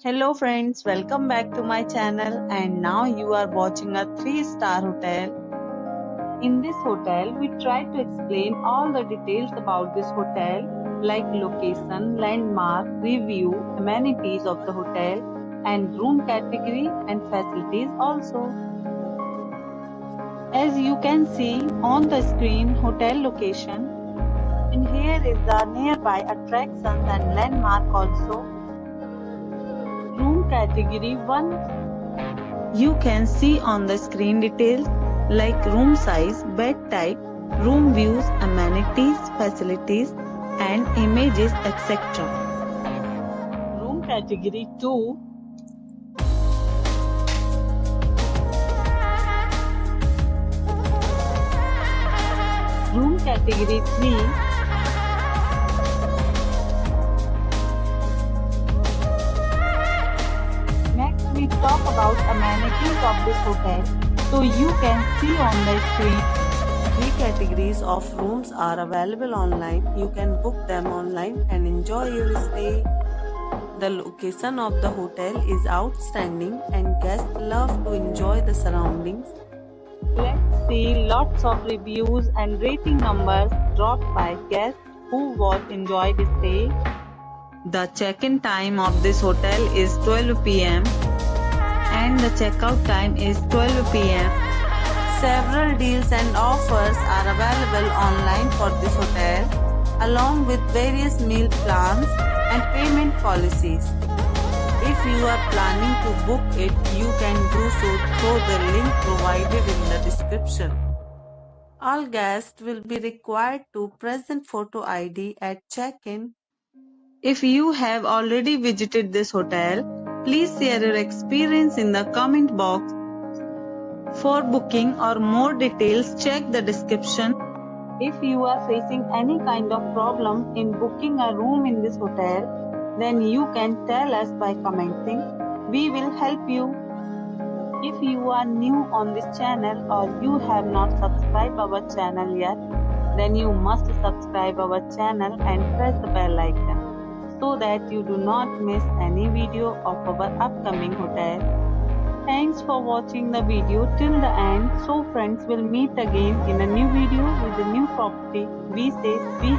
Hello friends, welcome back to my channel and now you are watching a 3-star hotel. In this hotel, we try to explain all the details about this hotel like location, landmark, review, amenities of the hotel and room category and facilities also. As you can see on the screen hotel location, and here is the nearby attractions and landmark also. Room category 1. You can see on the screen details like room size, bed type, room views, amenities, facilities and images etc. Room category 2. Room category 3. We talk about amenities of this hotel, so you can see on the screen. 3 categories of rooms are available online. You can book them online and enjoy your stay. The location of the hotel is outstanding and guests love to enjoy the surroundings. Let's see lots of reviews and rating numbers dropped by guests who enjoyed the stay. The check-in time of this hotel is 12 p.m. and the checkout time is 12 p.m. Several deals and offers are available online for this hotel, along with various meal plans and payment policies. If you are planning to book it, you can do so through the link provided in the description. All guests will be required to present photo ID at check-in. If you have already visited this hotel, please share your experience in the comment box. For booking or more details, check the description. If you are facing any kind of problem in booking a room in this hotel, then you can tell us by commenting. We will help you. If you are new on this channel or you have not subscribed our channel yet, then you must subscribe our channel and press the bell icon, so that you do not miss any video of our upcoming hotel. Thanks for watching the video till the end. So friends, will meet again in a new video with a new property. Be safe, be